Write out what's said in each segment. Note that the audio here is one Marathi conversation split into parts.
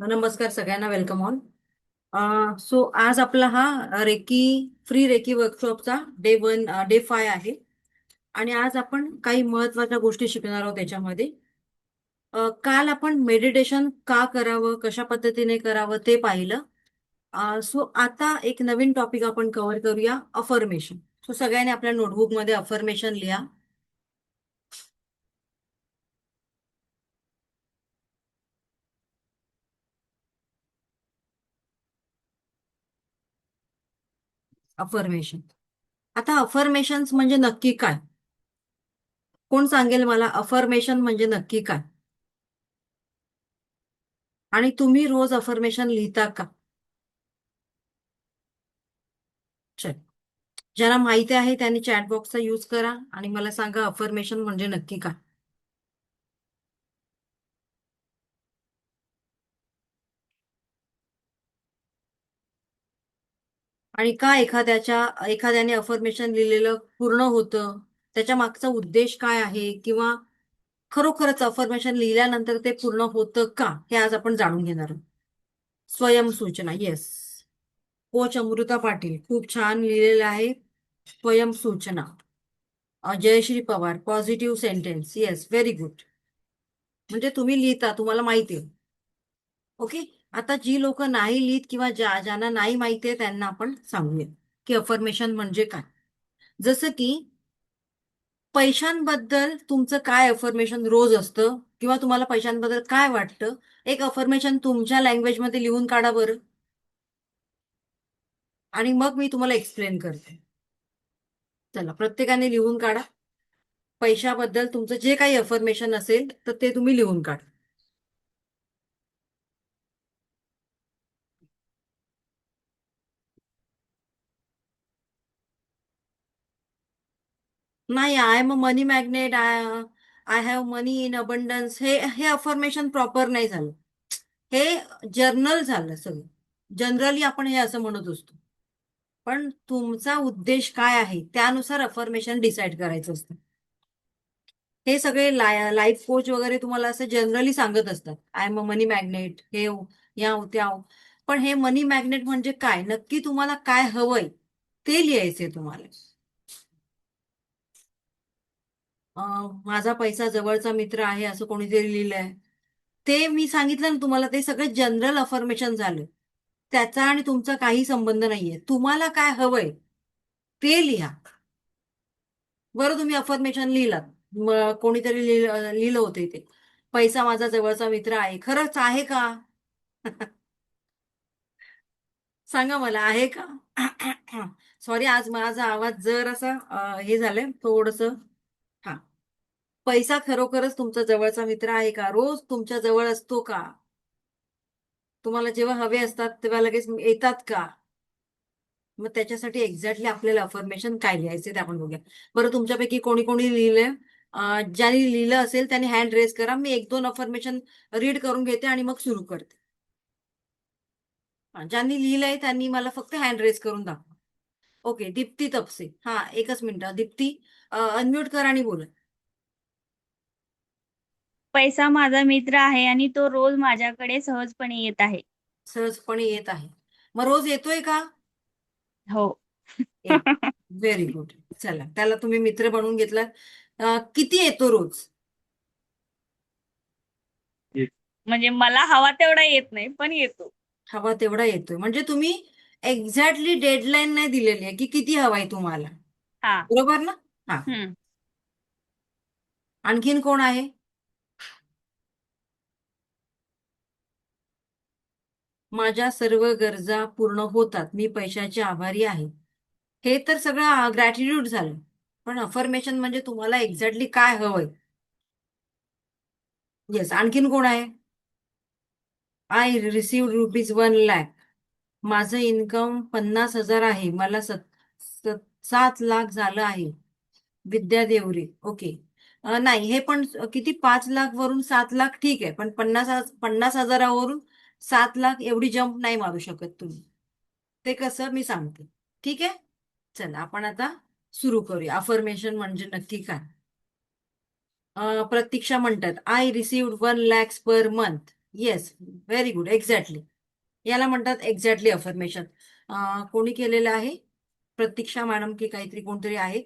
नमस्कार सगळ्यांना, वेलकम ऑन. सो आज आपला हा फ्री रेकी वर्कशॉपचा डे 5 आहे. आणि आज आपण काही महत्वाच्या गोष्टी शिकणार आहोत त्याच्यामध्ये. काल आपण मेडिटेशन का करावं, कशा पद्धतीने करावं ते पाहिलं. सो आता एक नवीन टॉपिक आपण कव्हर करूया, अफर्मेशन. सो सगळ्यांनी आपल्या नोटबुकमध्ये अफर्मेशन लिहा. अफर्मेशन. आता अफर्मेशन्स म्हणजे नक्की काय? कोण सांगेल मला अफर्मेशन म्हणजे नक्की काय? आणि तुम्ही रोज अफर्मेशन लिहिता का? चल, ज्यांना माहिती आहे त्यांनी चॅट बॉक्सचा यूज करा आणि मला सांगा अफर्मेशन म्हणजे नक्की काय. आणि का एखाद्याने अफर्मेशन लिहिलेलं पूर्ण होतं, त्याच्या मागचा उद्देश काय आहे, किंवा खरोखरच अफर्मेशन लिहिल्यानंतर ते पूर्ण होतं का, हे आज आपण जाणून घेणार आहोत. स्वयंसूचना. येस, कोच अमृता पाटील खूप छान लिहिलेलं आहे. स्वयंसूचना. Jayashree Pawar, positive sentence. Yes, very good. म्हणजे तुम्ही लिहिता, तुम्हाला माहिती आहे. ओके. आता जी लोक नाही लिहित किंवा ज्यांना नाही माहिती आहे त्यांना आपण सांगूया की अफर्मेशन म्हणजे काय. जसं की पैशांबद्दल तुमचं काय अफर्मेशन रोज असतं, किंवा तुम्हाला पैशांबद्दल काय वाटतं, एक अफर्मेशन तुमच्या लँग्वेजमध्ये लिहून काढा बरं. आणि मग मी तुम्हाला एक्सप्लेन करते. चला, प्रत्येकाने लिहून काढा. पैशाबद्दल तुमचं जे काही अफर्मेशन असेल तर ते तुम्ही लिहून काढा. नाही, I am a money magnet, I have money in abundance, हे हे अफर्मेशन प्रॉपर नाही झालं. हे जर्नल झालं सगळं. जनरली आपण हे असं म्हणत असतो. पण तुमचा उद्देश काय आहे त्यानुसार अफर्मेशन डिसाईड करायचं असतं. हे सगळे लाईफ कोच वगैरे तुम्हाला असं जनरली सांगत असतात, I am a money magnet, हे या त्या. पण हे मनी मॅग्नेट म्हणजे काय, नक्की तुम्हाला काय हवंय ते लिहायचंय तुम्हाला. माझा पैसा जवळचा मित्र आहे असं कोणीतरी लिहिलंय, ते मी सांगितलं ना तुम्हाला, ते सगळं जनरल अफर्मेशन झालं. त्याचा आणि तुमचा काही संबंध नाहीये. तुम्हाला काय हवंय ते लिहा. बरं, तुम्ही अफर्मेशन लिहिलात. कोणीतरी लिहिलं होतं इथे, पैसा माझा जवळचा मित्र आहे. खरंच आहे का? सांगा मला, आहे का? सॉरी, आज माझा आवाज जर असा हे झालंय थोडस. हा. पैसा खरोखरच तुमचा जवळचा मित्र आहे का? रोज तुमच्या जवळ असतो का? तुम्हाला जेव्हा हवे असतात तेव्हा लगेच येतात का? मग त्याच्यासाठी एक्झॅक्टली आपल्याला अफर्मेशन काय लिहायचे ते आपण बघूया. बरं, तुमच्यापैकी कोणी कोणी लिहिलंय? ज्यांनी लिहिलं असेल त्यांनी हँड रेज करा. मी एक दोन अफर्मेशन रीड करून घेते आणि मग सुरू करते. ज्यांनी लिहिलंय त्यांनी मला फक्त हँड रेज करून दाखवा. ओके, दीप्ती तपसे. हा, एकच मिनिट दीप्ती, अनम्यूट करा आणि बोला. पैसा माझा मित्र आहे आणि तो रोज माझ्याकडे सहजपणे येत आहे. सहजपणे येत आहे. मग रोज येतोय का? हो. येत. Very good. चला, त्याला तुम्ही मित्र बनवून घेतला. किती येतो रोज? म्हणजे मला हवा तेवढा येत नाही, पण येतो. हवा तेवढा येतोय म्हणजे तुम्ही एक्झॅक्टली डेडलाईन नाही दिलेली आहे की किती हवाय तुम्हाला. हा. बरोबर ना? हा. हम्म. आणखीन कोण आहे? माझ्या सर्व गरजा पूर्ण होतात, मी पैशाचे आभारी आहे. हे तर सगळं ग्रॅटिट्यूड झालं. पण अफर्मेशन म्हणजे तुम्हाला एक्झॅक्टली काय हवंय. येस, आणखीन कोण आहे? I receive ₹1 lakh. माझं इन्कम 50,000 आहे. मला 7 लाख झालं आहे. विद्या देवरे. ओके. नाही, हे पण किती, 5 लाख वरून 7 लाख ठीक आहे, पण 50,000वरून 7 लाख एवढी जंप नाही मारू शकत तुम्ही. ते कसं मी सांगते. ठीक आहे. चला, आपण आता सुरू करूया. अफर्मेशन म्हणजे नक्की काय. प्रतीक्षा म्हणतात, I received 1 lakhs per month. Yes, very good, exactly. याला म्हणतात एक्झॅक्टली अफर्मेशन. कोणी केलेलं आहे? प्रतीक्षा मॅडम की काहीतरी कोणतरी आहे?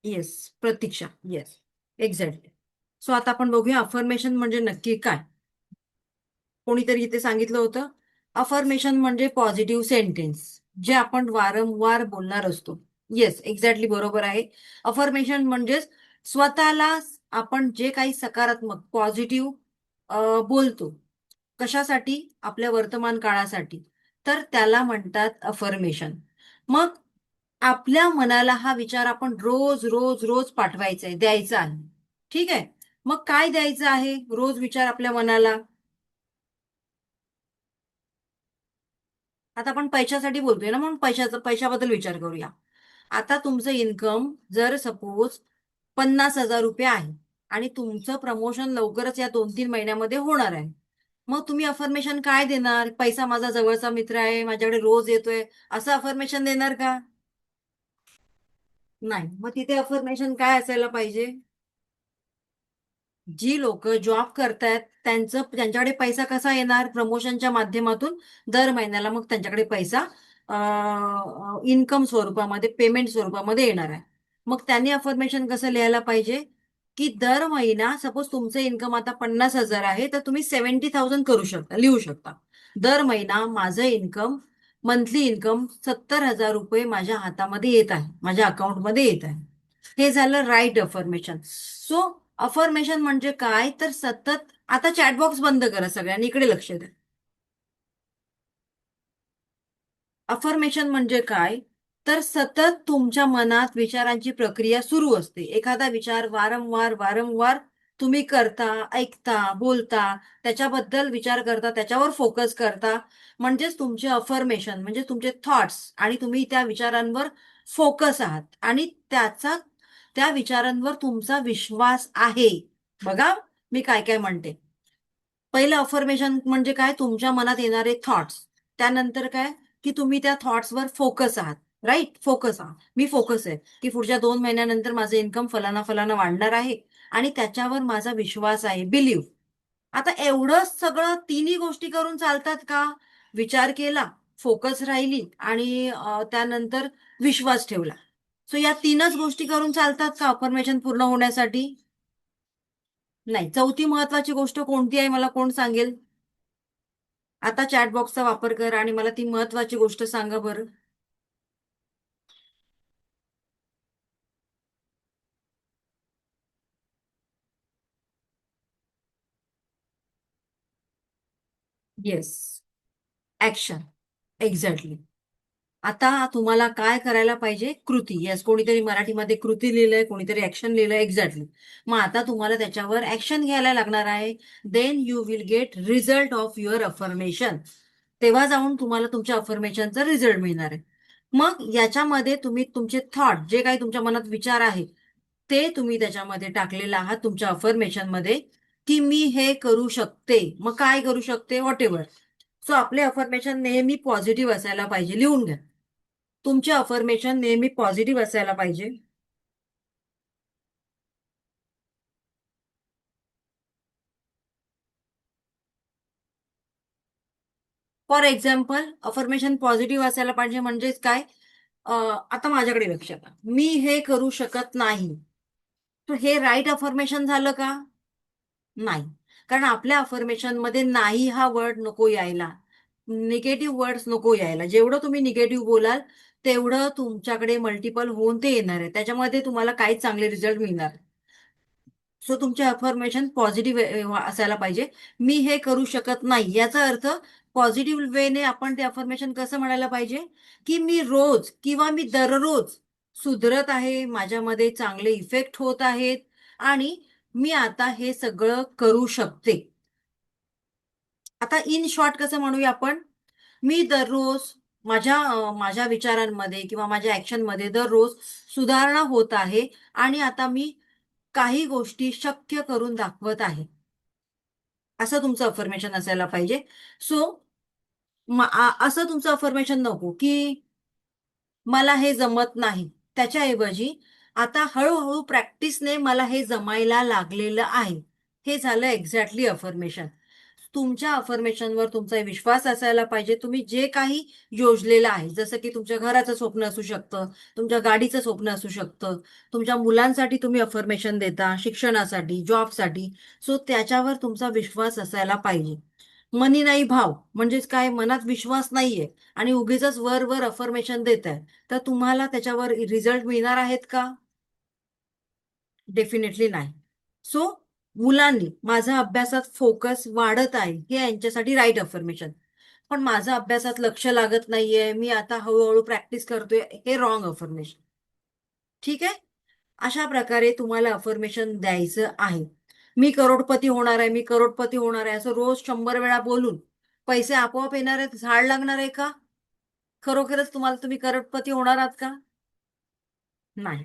Yes, Pratiksha. Yes, exactly. So आता आपण बघूया अफर्मेशन म्हणजे नक्की काय. कोणीतरी इथे सांगितलं होतं, अफर्मेशन म्हणजे पॉझिटिव्ह सेंटेन्स जे आपण वारंवार बोलणार असतो. येस, एक्झॅक्टली बरोबर आहे. अफर्मेशन म्हणजेच स्वतःला आपण जे काही सकारात्मक पॉझिटिव्ह बोलतो. कशासाठी? आपल्या वर्तमान काळासाठी. तर त्याला म्हणतात अफर्मेशन. मग आपल्या मनाला हा विचार आपण रोज रोज रोज पाठवायचा आहे, द्यायचा आहे. ठीक आहे. मग काय द्यायचं आहे रोज विचार आपल्या मनाला? आता आपण पैशासाठी बोलतोय ना, म्हणून पैशाबद्दल विचार करूया. आता तुमचं इन्कम जर सपोज 50,000 रुपये आहे आणि तुमचं प्रमोशन लवकरच या 2-3 महिन्यामध्ये होणार आहे. मग तुम्ही अफर्मेशन काय देणार? पैसा माझा जवळचा मित्र आहे, माझ्याकडे रोज येतोय, असं अफर्मेशन देणार का? नाही. मग तिथे अफर्मेशन काय असायला पाहिजे? जी लोक जॉब करतायत त्यांच्याकडे पैसा कसा येणार? प्रमोशनच्या माध्यमातून दर महिन्याला मग त्यांच्याकडे पैसा इन्कम स्वरूपामध्ये, पेमेंट स्वरूपामध्ये येणार आहे. मग त्यांनी अफर्मेशन कसं लिहायला पाहिजे? की दर महिना सपोज तुमचं इन्कम आता 50,000 आहे, तर तुम्ही 70,000 करू शकता, लिहू शकता. दर महिना माझं इन्कम, मंथली इन्कम 70,000 रुपये माझ्या हातामध्ये येत आहे, माझ्या अकाउंटमध्ये येत आहे. हे झालं राईट अफर्मेशन. सो अफर्मेशन म्हणजे काय? तर सतत, आता चॅटबॉक्स बंद करा सगळ्यांनी, इकडे लक्ष द्या. अफर्मेशन म्हणजे काय? तर सतत तुमच्या मनात विचारांची प्रक्रिया सुरू असते. एखादा विचार वारंवार वारंवार तुम्ही करता, ऐकता, बोलता, त्याच्याबद्दल विचार करता, त्याच्यावर फोकस करता. म्हणजेच तुमचे अफर्मेशन म्हणजे तुमचे थॉट्स, आणि तुम्ही त्या विचारांवर फोकस आहात आणि त्या विचारांवर तुमचा विश्वास आहे. बघा, मी काय काय म्हणते. पहिलं अफर्मेशन म्हणजे काय? तुमच्या मनात येणारे थॉट्स. त्यानंतर काय? की तुम्ही त्या थॉट्सवर फोकस आहात. राईट, फोकस आहात. मी फोकस आहे की पुढच्या 2 महिन्यानंतर माझं इन्कम फलाना फलाना वाढणार आहे आणि त्याच्यावर माझा विश्वास आहे, बिलीव्ह. आता एवढं सगळं तिन्ही गोष्टी करून चालतात का? विचार केला, फोकस राहिली आणि त्यानंतर विश्वास ठेवला. सो या तीनच गोष्टी करून चालतात का अफर्मेशन पूर्ण होण्यासाठी? नाही. चौथी महत्वाची गोष्ट कोणती आहे, मला कोण सांगेल? आता चॅट बॉक्सचा वापर करा आणि मला ती महत्वाची गोष्ट सांगा बरं. Yes, action. एक्झॅक्टली. आता तुम्हाला काय करायला पाहिजे? कृती. येस, कोणीतरी मराठीमध्ये कृती लिहिलंय, कोणीतरी ऍक्शन लिहिलंय. एक्झॅक्टली. मग आता तुम्हाला त्याच्यावर ऍक्शन घ्यायला लागणार आहे. Then you will get result of your affirmation. तेव्हा जाऊन तुम्हाला तुमच्या अफर्मेशनचा रिझल्ट मिळणार आहे. मग याच्यामध्ये तुम्ही तुमचे थॉट, जे काही तुमच्या मनात विचार आहे, ते तुम्ही त्याच्यामध्ये टाकलेलं आहात तुमच्या अफर्मेशन मध्ये, की मी हे करू शकते. मग काय करू शकते? What ever. सो आपले अफर्मेशन नेहमी पॉझिटिव्ह असायला पाहिजे. लिहून घ्या. तुमचे अफर्मेशन नेहमी पॉझिटिव्ह असायला पाहिजे. फॉर एक्झाम्पल, अफर्मेशन पॉझिटिव्ह असायला पाहिजे म्हणजेच काय? आता माझ्याकडे लक्ष द्या. मी हे करू शकत नाही. तर हे राईट अफर्मेशन झालं का? नाही. कारण आपल्या अफर्मेशन मध्ये नाही हा वर्ड नको यायला. निगेटिव्ह वर्ड्स नको यायला. जेवढं तुम्ही निगेटिव्ह बोलाल तेवढं तुमच्याकडे मल्टिपल होऊन ते येणार आहे. त्याच्यामध्ये तुम्हाला काहीच चांगले रिझल्ट मिळणार. सो तुमचे अफर्मेशन पॉझिटिव्ह असायला पाहिजे. मी हे करू शकत नाही याचा अर्थ पॉझिटिव्ह वेने आपण ते अफर्मेशन कसं म्हणायला पाहिजे? की मी रोज किंवा मी दररोज सुधरत आहे, माझ्यामध्ये चांगले इफेक्ट होत आहेत आणि मी आता हे सगळं करू शकते. आता इन शॉर्ट कसं म्हणूया आपण? मी दररोज माझ्या विचारांमध्ये किंवा माझ्या ऍक्शनमध्ये दररोज सुधारणा होत आहे आणि आता मी काही गोष्टी शक्य करून दाखवत आहे. असं तुमचं अफर्मेशन असायला पाहिजे. सो असं तुमचं अफर्मेशन नको की मला हे जमत नाही. त्याच्याऐवजी आता हळूहळू प्रॅक्टिसने मला हे जमायला लागलेलं आहे. हे झालं एक्झॅक्टली अफर्मेशन. तुमच्या अफर्मेशनवर तुमचा विश्वास असायला पाहिजे. तुम्ही जे काही योजलेलं आहे, जसं की तुमच्या घराचं स्वप्न असू शकतं, तुमच्या गाडीचं स्वप्न असू शकतं, तुमच्या मुलांसाठी तुम्ही अफर्मेशन देता, शिक्षणासाठी, जॉबसाठी. सो त्याच्यावर तुमचा विश्वास असायला पाहिजे. मनी नाही भाव, म्हणजेच काय, मनात विश्वास नाहीये आणि उगीचच वर वर अफर्मेशन देत आहे, तर तुम्हाला त्याच्यावर रिझल्ट मिळणार आहेत का? डेफिनेटली नाही. सो मुलांनी माझा अभ्यासात फोकस वाढत आहे हे यांच्यासाठी राईट अफर्मेशन. पण माझं अभ्यासात लक्ष लागत नाहीये, मी आता हळूहळू प्रॅक्टिस करतोय, हे रॉंग अफर्मेशन. ठीक आहे. अशा प्रकारे तुम्हाला अफर्मेशन द्यायचं आहे. मी करोडपती होणार आहे, मी करोडपती होणार आहे, असं रोज 100 वेळा बोलून पैसे आपोआप येणार आहेत, झाड लागणार आहे का? खरोखरच तुम्ही करोडपती होणार आहात का? नाही.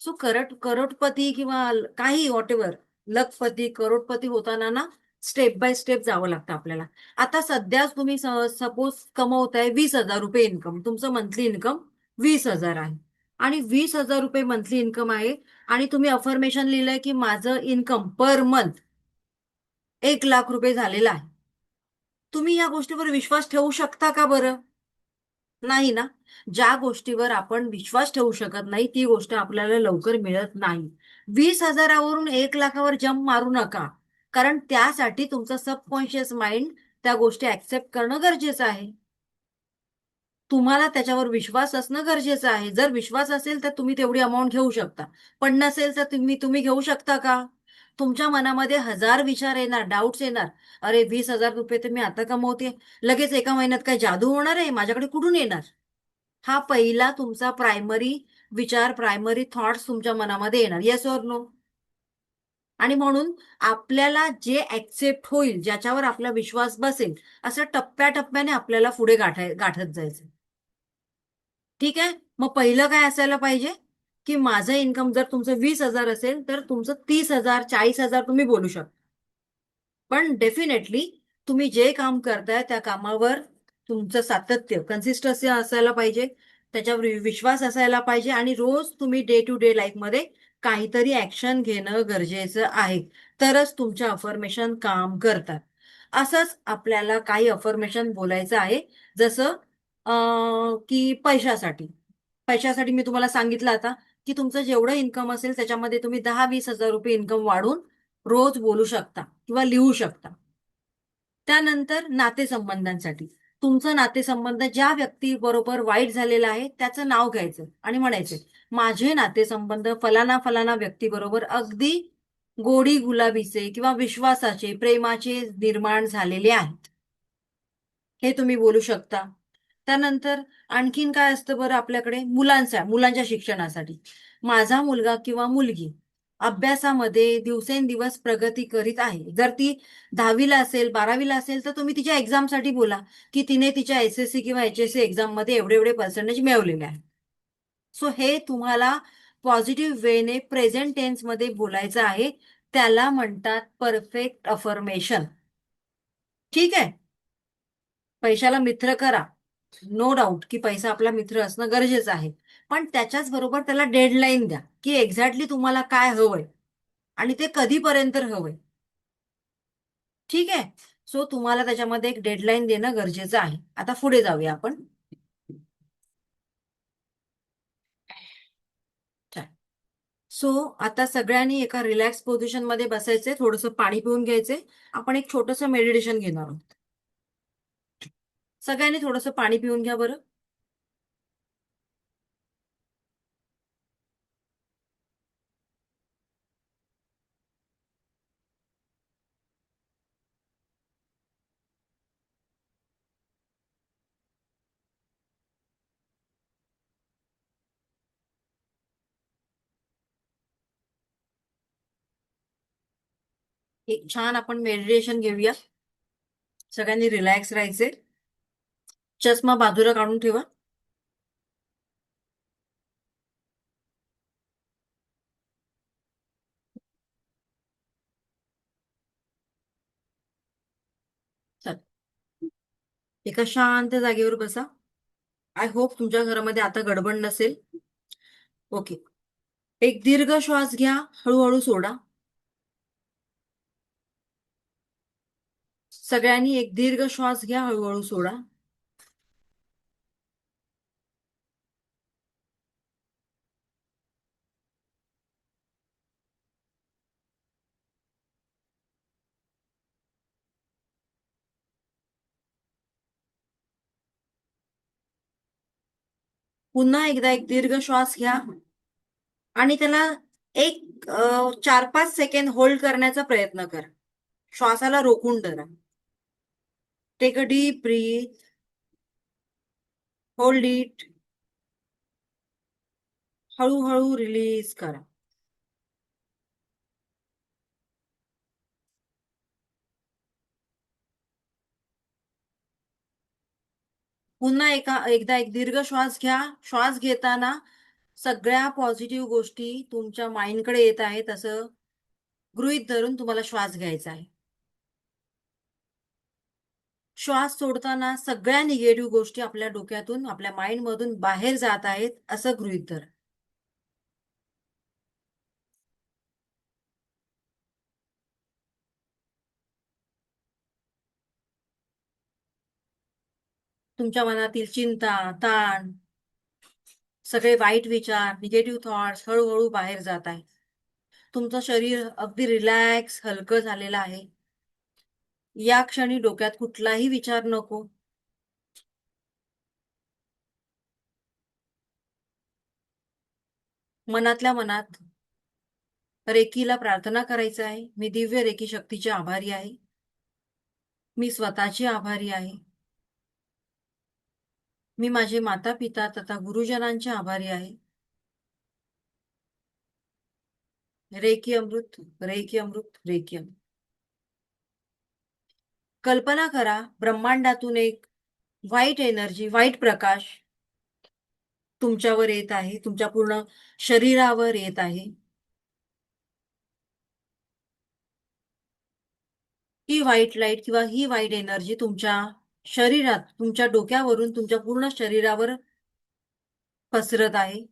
सो करोडपती किंवा काही व्हॉटेवर, लखपती, करोडपती होताना ना स्टेप बाय स्टेप जावं लागतं आपल्याला. आता सध्याच तुम्ही सपोज कमवताय 20,000 रुपये इन्कम, तुमचं मंथली इन्कम 20,000 आहे आणि 20,000 रुपये मंथली इन्कम आहे आणि तुम्ही अफर्मेशन लिहिलंय की माझं इन्कम पर मंथ 1,00,000 रुपये झालेलं आहे. तुम्ही या गोष्टीवर विश्वास ठेवू शकता का बरं? नाही ना. ज्या गोष्टीवर आपण विश्वास ठेवू शकत नाही ती गोष्ट आपल्याला लवकर मिळत नाही. 20,000वरून 1,00,000वर जंप मारू नका. कारण त्यासाठी तुमचं सबकॉन्शियस माइंड त्या गोष्टी ऍक्सेप्ट करणं गरजेचं आहे. तुम्हाला त्याच्यावर विश्वास असणं गरजेचं आहे. जर विश्वास असेल तर तुम्ही तेवढी अमाऊंट घेऊ शकता. पण नसेल तर तुम्ही घेऊ शकता का? तुमच्या मनामध्ये हजार विचार येणार, डाऊट्स येणार. अरे 20,000 रुपये तर मी आता कमवते, लगेच एका महिन्यात काय जादू होणार आहे, माझ्याकडे कुठून येणार? हा पहिला तुमचा प्रायमरी विचार, प्रायमरी थॉट्स तुमच्या मनामध्ये येणार. Yes or no? आणि म्हणून आपल्याला जे ऍक्सेप्ट होईल, ज्याच्यावर आपला विश्वास बसेल, असं टप्प्याटप्प्याने आपल्याला पुढे गाठत जायचं. ठीक आहे. मग पहिलं काय असायला पाहिजे, की माझं इन्कम जर तुमचं 20,000 असेल तर तुमचं 30,000, 40,000 तुम्ही बोलू शकता. पण डेफिनेटली तुम्ही जे काम करताय त्या कामावर तुमचं सातत्य, कन्सिस्टन्सी असायला पाहिजे, त्याच्यावर विश्वास असायला पाहिजे आणि रोज तुम्ही डे टू डे लाईफमध्ये काहीतरी ऍक्शन घेणं गरजेचं आहे. तरच तुमच्या अफर्मेशन काम करतात. असंच आपल्याला काही अफर्मेशन बोलायचं आहे. जसं की पैशासाठी मी तुम्हाला सांगितलं आता, की तुमचं जेवढं इन्कम असेल त्याच्यामध्ये तुम्ही 10-20 हजार रुपये इन्कम वाढून रोज बोलू शकता किंवा लिहू शकता. त्यानंतर नातेसंबंधांसाठी तुमचं नातेसंबंध ज्या व्यक्तीबरोबर वाईट झालेलं आहे त्याचं नाव घ्यायचं आणि म्हणायचं, माझे नातेसंबंध फलाना फलाना व्यक्तीबरोबर अगदी गोडी गुलाबीचे किंवा विश्वासाचे, प्रेमाचे निर्माण झालेले आहेत. हे तुम्ही बोलू शकता. त्यानंतर आणखीन काय असतं बरं आपल्याकडे, मुलांच्या शिक्षणासाठी. माझा मुलगा किंवा मुलगी अभ्यासामध्ये दिवसेंदिवस प्रगती करीत आहे. जर ती 10वीला असेल, 12वीला असेल, तर तुम्ही तिच्या एक्झामसाठी बोला, की तिने तिच्या एस-एस-सी किंवा एच-एस-सी एक्झाममध्ये एवढे एवढे पर्सेंटेज मिळवलेले आहेत. सो हे तुम्हाला पॉझिटिव्ह वेने प्रेझेंट टेन्समध्ये बोलायचं आहे. त्याला म्हणतात परफेक्ट अफर्मेशन. ठीक आहे. पैशाला मित्र करा. नो डाऊट की पैसा आपला मित्र असणं गरजेचं आहे. पण त्याच्याच बरोबर त्याला डेडलाईन द्या, की एक्झॅक्टली तुम्हाला काय हवंय आणि ते कधीपर्यंत हवंय. ठीक आहे. सो तुम्हाला त्याच्यामध्ये एक डेडलाईन देणं गरजेचं आहे. आता पुढे जाऊया आपण. सो आता सगळ्यांनी एका रिलॅक्स पोझिशन मध्ये बसायचंय, थोडंसं पाणी पिऊन घ्यायचंय. आपण एक छोटंसं मेडिटेशन घेणार आहोत. सगळ्यांनी थोडंसं पाणी पिऊन घ्या बरं. एक छान आपण मेडिटेशन घेऊया. सगळ्यांनी रिलॅक्स राहायचे. चष्मा बाजूला काढून ठेवा. चल, एका शांत जागेवर बसा. आय होप तुमच्या घरामध्ये आता गडबड नसेल. ओके. एक दीर्घ श्वास घ्या, हळूहळू सोडा. सगळ्यांनी एक दीर्घ श्वास घ्या, हळूहळू सोडा. पुन्हा एकदा एक दीर्घ श्वास घ्या आणि त्याला एक 4-5 सेकंड होल्ड करण्याचा प्रयत्न करा. श्वासाला रोखून धरा. Take a deep breath. Hold it. हळूहळू रिलीज करा. पुन्हा एकदा एक दीर्घ श्वास घ्या. श्वास घेताना सगळ्या पॉझिटिव्ह गोष्टी तुमच्या माइंडकडे येत आहेत असं गृहीत धरून तुम्हाला श्वास घ्यायचा आहे. श्वास सोडताना सगळ्या निगेटिव्ह गोष्टी आपल्या डोक्यातून, आपल्या माइंड मधून बाहेर जात आहेत असं गृहीत धरा. तुमच्या मनातील चिंता, ताण, सगळे वाईट विचार, निगेटिव्ह थॉट्स हळूहळू बाहेर जात आहेत. तुमचं शरीर अगदी रिलॅक्स, हलकं झालेलं आहे. या क्षणी डोक्यात कुठलाही विचार नको. मनातल्या मनात रेकीला प्रार्थना करायचं आहे. मी दिव्य रेकी शक्तीचे आभारी आहे. मी स्वतःची आभारी आहे. मी माझे माता पिता तथा गुरुजनांचे आभारी आहे. रेकी अमृत, रेकी अमृत, रेकी अमृत. कल्पना करा, ब्रह्मांडातून एक व्हाईट एनर्जी, व्हाईट प्रकाश तुमच्यावर येत आहे, तुमच्या पूर्ण शरीरावर येत आहे. ही व्हाईट लाईट किंवा ही व्हाईट एनर्जी तुमच्या शरीरात, तुमच्या डोक्यावरून तुमच्या पूर्ण शरीरावर पसरत आहे.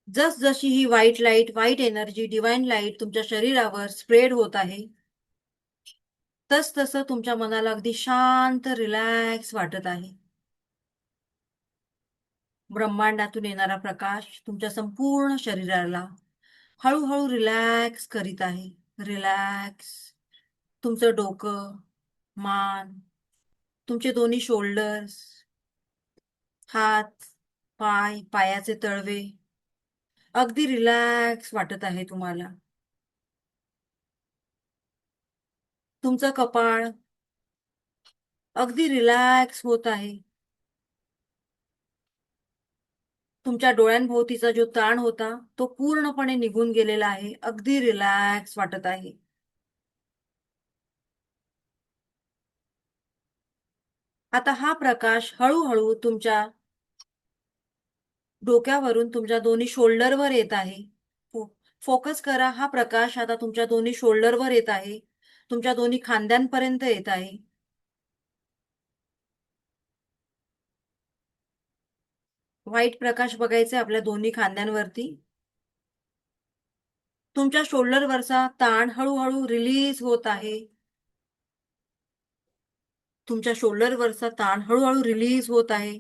जसजशी ही white light, white energy, divine light तुमच्या शरीरावर स्प्रेड होत आहे, तसं तुमच्या मनाला अगदी शांत, रिलॅक्स वाटत आहे. ब्रह्मांडातून येणारा प्रकाश तुमच्या संपूर्ण शरीराला हळूहळू रिलॅक्स करीत आहे. रिलॅक्स. तुमचं डोकं, मान, तुमचे दोन्ही शोल्डर्स, हात, पाय, पायाचे तळवे अगदी रिलॅक्स वाटत आहे तुम्हाला. तुमचं कपाळ अगदी रिलॅक्स होत आहे. तुमच्या डोळ्यांभोवतीचा जो ताण होता तो पूर्णपणे निघून गेलेला आहे. अगदी रिलॅक्स वाटत आहे. आता हा प्रकाश हळूहळू तुमच्या डोक्यावरून तुमच्या दोन्ही शोल्डरवर येत आहे. फोकस करा. हा प्रकाश आता तुमच्या दोन्ही शोल्डरवर येत आहे, तुमच्या दोन्ही खांद्यांपर्यंत येत आहे. व्हाईट प्रकाश बघायचा आपल्या दोन्ही खांद्यांवरती. तुमच्या शोल्डरवरचा ताण हळूहळू रिलीज होत आहे. तुमच्या शोल्डरवरचा ताण हळूहळू रिलीज होत आहे.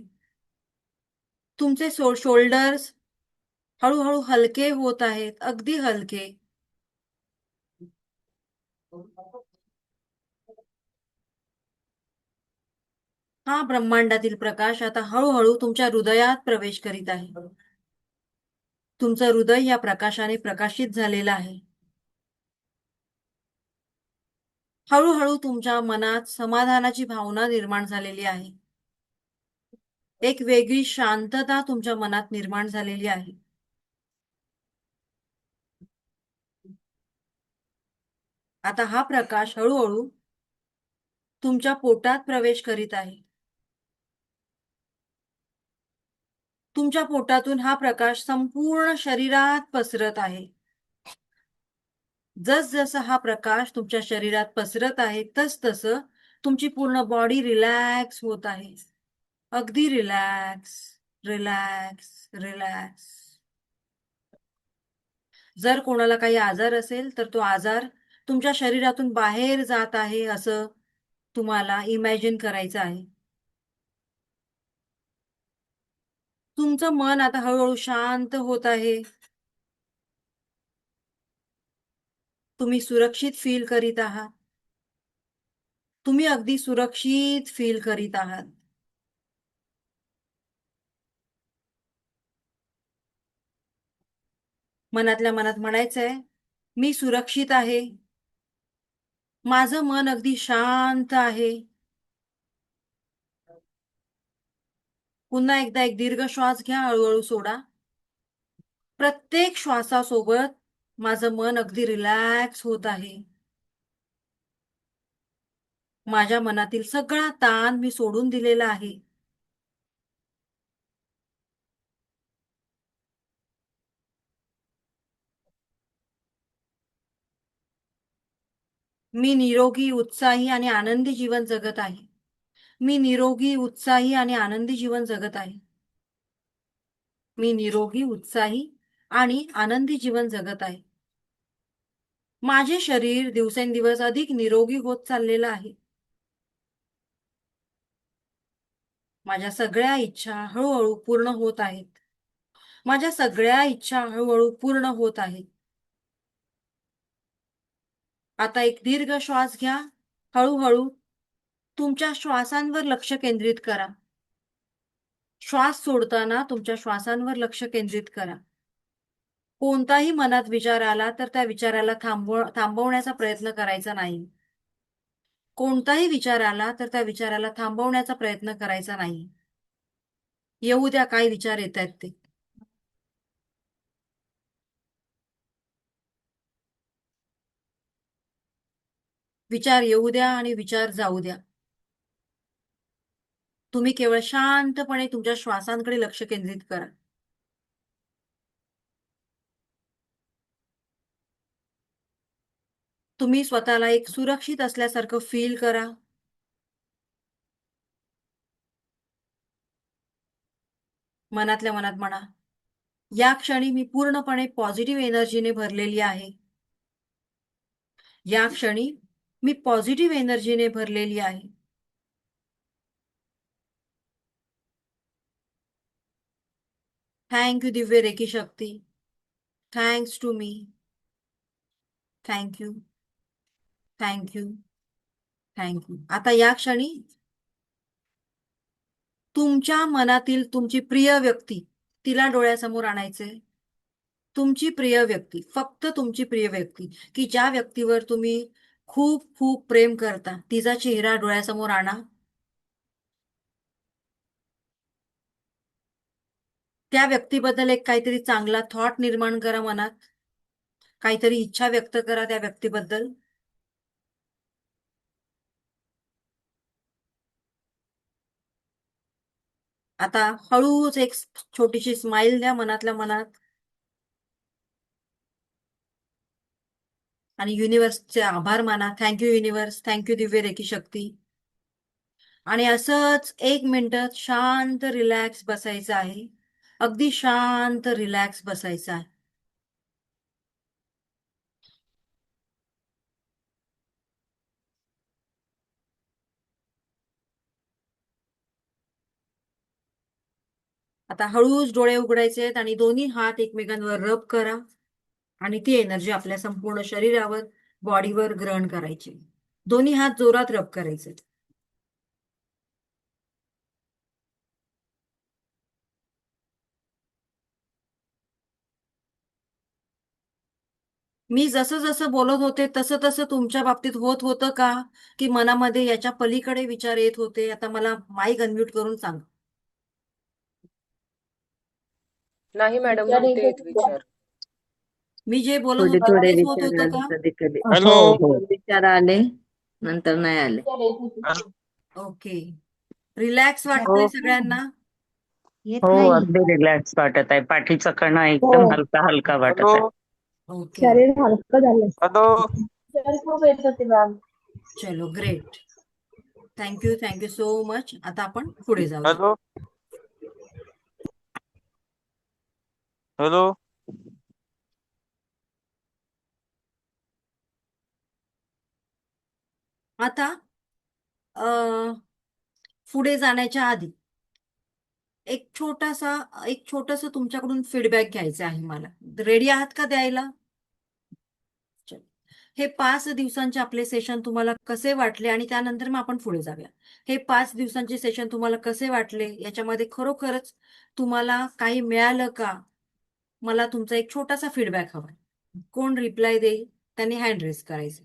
तुमचे शोल्डर्स हळूहळू हलके होत आहेत, अगदी हलके. हा ब्रह्मांडातील प्रकाश आता हळूहळू तुमच्या हृदयात प्रवेश करीत आहे. तुमचं हृदय या प्रकाशाने प्रकाशित झालेलं आहे. हळूहळू तुमच्या मनात समाधानाची भावना निर्माण झालेली आहे. एक वेगळी शांतता तुमच्या मनात निर्माण झालेली आहे. आता हा प्रकाश हळूहळू तुमच्या पोटात प्रवेश करीत आहे. तुमच्या पोटातून हा प्रकाश संपूर्ण शरीरात पसरत आहे. जसजसा हा प्रकाश तुमच्या शरीरात पसरत आहे, तसतसं तुमची पूर्ण बॉडी रिलॅक्स होत आहे. अगदी रिलॅक्स, रिलॅक्स, रिलॅक्स. जर कोणाला काही आजार असेल तर तो आजार तुमच्या शरीरातून बाहेर जात आहे असं तुम्हाला इमॅजिन करायचं आहे. तुमचं मन आता हळूहळू शांत होत आहे. तुम्ही सुरक्षित फील करीत आहात. तुम्ही अगदी सुरक्षित फील करीत आहात. मनातल्या मनात म्हणायचंय, मी सुरक्षित आहे. माझं मन अगदी शांत आहे. पुन्हा एकदा एक दीर्घ श्वास घ्या, हळूहळू सोडा. प्रत्येक श्वासासोबत माझं मन अगदी रिलॅक्स होत आहे. माझ्या मनातील सगळा ताण मी सोडून दिलेला आहे. मी निरोगी, उत्साही आणि आनंदी जीवन जगत आहे. मी निरोगी, उत्साही आणि आनंदी जीवन जगत आहे. मी निरोगी, उत्साही आणि आनंदी जीवन जगत आहे. माझे शरीर दिवसेंदिवस अधिक निरोगी होत चाललेलं आहे. माझ्या सगळ्या इच्छा हळूहळू पूर्ण होत आहेत. माझ्या सगळ्या इच्छा हळूहळू पूर्ण होत आहेत. आता एक दीर्घ श्वास घ्या. हळूहळू तुमच्या श्वासांवर लक्ष केंद्रित करा. श्वास सोडताना तुमच्या श्वासांवर लक्ष केंद्रित करा. कोणताही मनात विचार आला तर त्या विचाराला थांबवण्याचा प्रयत्न करायचा नाही. कोणताही विचार आला तर त्या विचाराला थांबवण्याचा प्रयत्न करायचा नाही. येऊ द्या, काय विचार येत आहेत ते. विचार येऊ द्या आणि विचार जाऊ द्या. तुम्ही केवळ शांतपणे तुमच्या श्वासांकडे लक्ष केंद्रित करा. तुम्ही स्वतःला एक सुरक्षित असल्यासारखं फील करा. मनातल्या मनात म्हणा, या क्षणी मी पूर्णपणे पॉझिटिव्ह एनर्जीने भरलेली आहे. या क्षणी मी पॉझिटिव्ह एनर्जीने भरलेली आहे. थँक यू दिव्य रेकी शक्ती. Thanks to me. Thank you. Thank you. Thank you. आता या क्षणी तुमच्या मनातील तुमची प्रिय व्यक्ती, तिला डोळ्यासमोर आणायचे. तुमची प्रिय व्यक्ती, फक्त तुमची प्रिय व्यक्ती, की ज्या व्यक्तीवर तुम्ही खूप खूप प्रेम करता, तिचा चेहरा डोळ्यासमोर आणा. त्या व्यक्तीबद्दल एक काहीतरी चांगला थॉट निर्माण करा मनात. काहीतरी इच्छा व्यक्त करा त्या व्यक्तीबद्दल. आता हळूच एक छोटीशी स्माइल द्या मनातल्या मनात. आणि युनिव्हर्सचे आभार माना. Thank you universe, thank you Divya reiki शक्ती. आणि असंच 1 मिनिट शांत रिलॅक्स बसायचं आहे. अगदी शांत रिलॅक्स बसायचं आहे. आता हळूच डोळे उघडायचे आहेत आणि दोन्ही हात एकमेकांवर रब करा आणि ती एनर्जी आपल्या संपूर्ण शरीरावर, बॉडीवर ग्रहण करायची. दोन्ही हात जोरात रब करायचे. मी जसं जसं बोलत होते तसं तसं तुमच्या बाबतीत होत होतं का, की मनामध्ये याच्या पलीकडे विचार येत होते? आता मला माईक अनम्यूट करून सांग. नाही मॅडम, नव्हते येत विचार. मी जे बोलत थोडे होते थोडे तेच होत विचार होतं आले का? कधी कधी. हॅलो. हो विचार आले, नंतर नाही आले. ओके. रिलॅक्स वाटतंय हो सगळ्यांना? हो अगदी रिलॅक्स वाटत आहे. पाठीचा कणा एकदम हलका हलका वाटत आहे. ओके. शरीर हलकं झालं. हॅलो. शरीर खूप येत होते मॅम. चलो ग्रेट. Thank you so much. आता आपण पुढे जाऊ. हॅलो. हॅलो. आता पुढे जाण्याच्या आधी एक छोटस तुमच्याकडून फीडबॅक घ्यायचा आहे मला. रेडी आहात का द्यायला? चल. हे 5 दिवसांचे आपले सेशन तुम्हाला कसे वाटले आणि त्यानंतर मग आपण पुढे जाऊया. हे 5 दिवसांचे सेशन तुम्हाला कसे वाटले, याच्यामध्ये खरोखरच तुम्हाला काही मिळालं का? मला तुमचा एक छोटासा फीडबॅक हवा. कोण रिप्लाय देईल त्यांनी हँड रेस करायचे.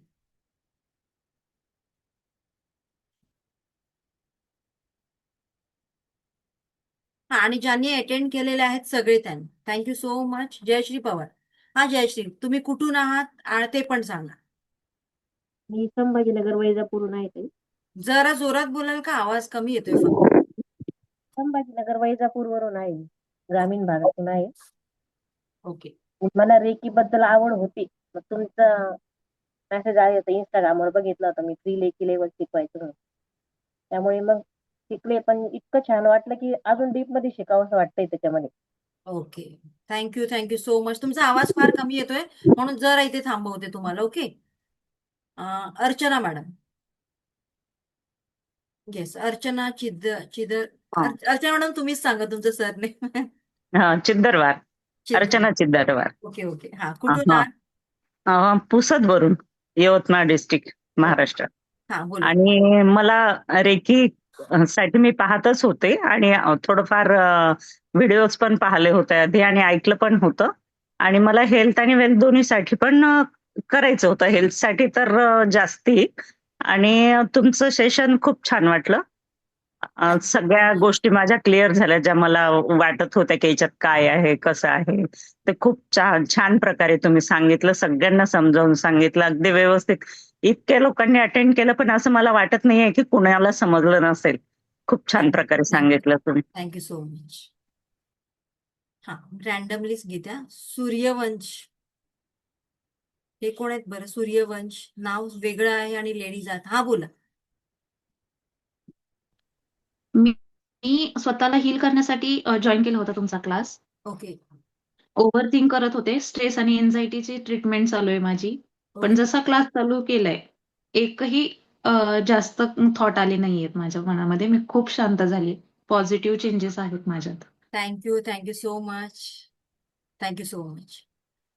हा, आणि ज्यांनी अटेंड केलेले आहेत सगळे त्यांनी thank you so much. Jayashree Pawar. हा जयश्री, तुम्ही कुठून आहात आणि ते पण सांगा. मी संभाजीनगर वैजापूरहून आहे ताई. जरा जोरात बोलाल का? आवाज कमी येतोय फक्त. संभाजीनगर वैजापूरवरून आहे मी. ग्रामीण भागातून आहे. ओके. मला रेकी बद्दल आवड होती. मग तुमचा मेसेज आला होता इंस्टाग्रामवर बघितला होता मी, 3 लेकी लेवल शिकवायचं म्हणून. त्यामुळे मग शिकले, पण इतकं छान वाटलं की अजून डीप मध्ये शिकावं असं वाटतंय त्याच्यामध्ये. Okay, thank you so much. तुमचा आवाज फार कमी येतोय म्हणून जरा इथे थांबवते तुम्हाला. Okay. Archana madam. Yes, Archana Chidar. हा. अर्चना मॅडम तुम्हीच सांगा तुमचं सरनेम. हा, चिद्दरवार. अर्चना चिद्दरवार. Okay okay. हा, कुठून हा. आहात? पुसदवरून, यवतमाळ डिस्ट्रिक्ट, महाराष्ट्र. हा, बोला. आणि मला रेकी साठी मी पाहतच होते आणि थोडंफार व्हिडिओज पण पाहिले होते आधी आणि ऐकलं पण होतं. आणि मला हेल्थ आणि वेल्थ दोन्हीसाठी पण करायचं होतं. हेल्थसाठी तर जास्ती. आणि तुमचं सेशन खूप छान वाटलं. सगळ्या गोष्टी माझ्या क्लिअर झाल्या ज्या मला वाटत होत्या की याच्यात काय आहे, कसं आहे. ते खूप छान प्रकारे तुम्ही सांगितलं, सगळ्यांना समजावून सांगितलं, अगदी व्यवस्थित. इतक्या लोकांनी अटेंड केलं पण असं मला वाटत नाहीये की कुणाला समजलं नसेल. खूप छान प्रकारे सांगितलं तुम्ही. Thank you so much. हा, रॅन्डमलीच घेत्या. सूर्यवंश, हे कोण आहेत बरं? सूर्यवंश नाव वेगळं आहे आणि लेडीज आहात. हा, बोला. मी मी स्वतःला हील करण्यासाठी जॉईन केला होता तुमचा क्लास. ओके. ओव्हर थिंक करत होते. स्ट्रेस आणि एन्झायटीची ट्रीटमेंट चालू आहे माझी. पण जसा क्लास चालू केलाय, एकही जास्त थॉट आले नाहीयेत माझ्या मनामध्ये. मी खूप शांत झाली. पॉझिटिव्ह चेंजेस आहेत माझ्यात. Thank you so much. Thank you so much.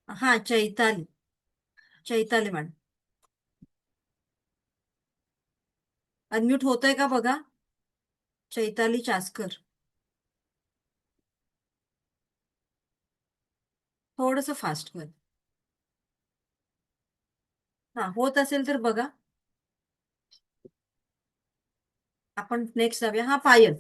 हा, चैताली मॅडम. अनम्यूट होतोय का बघा. चैताली चासकर. थोडस फास्ट कर. हा, होत असेल तर बघा. आपण नेक्स्ट जाऊया. हा, पायल.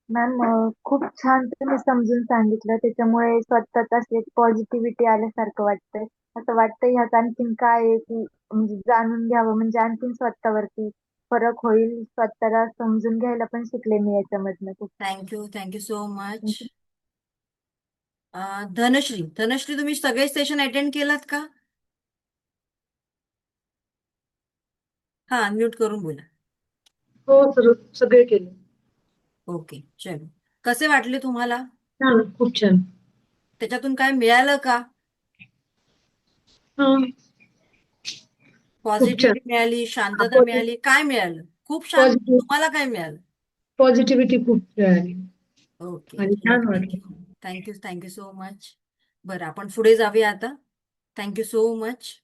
मॅम, खूप छान तुम्ही समजून सांगितलं. त्याच्यामुळे स्वतःच अशी एक पॉझिटिव्हिटी आल्यासारखं वाटतंय. असं वाटतंय ह्यात आणखीन काय आहे की म्हणजे जाणून घ्यावं, म्हणजे आणखीन स्वतःवरती फरक होईल. स्वतःला समजून घ्यायला पण शिकले मी याच्यामधनं खूप. Thank you so much. धनश्री, तुम्ही सगळे सेशन अटेंड केलात का? हा, अनम्यूट करून बोला. हो सर, सगळे केले. ओके, चलो. कसे वाटले तुम्हाला? छान, खूप छान. त्याच्यातून काय मिळालं का? हं, पॉझिटिव्हिटी मिळाली, शांतता मिळाली, काय मिळालं? खूप छान. तुम्हाला काय मिळालं? पॉझिटिव्हिटी खूप मिळाली ओके, आणि छान वाटलं. Thank you so much. बरं, आपण पुढे जाऊया आता. Thank you so much.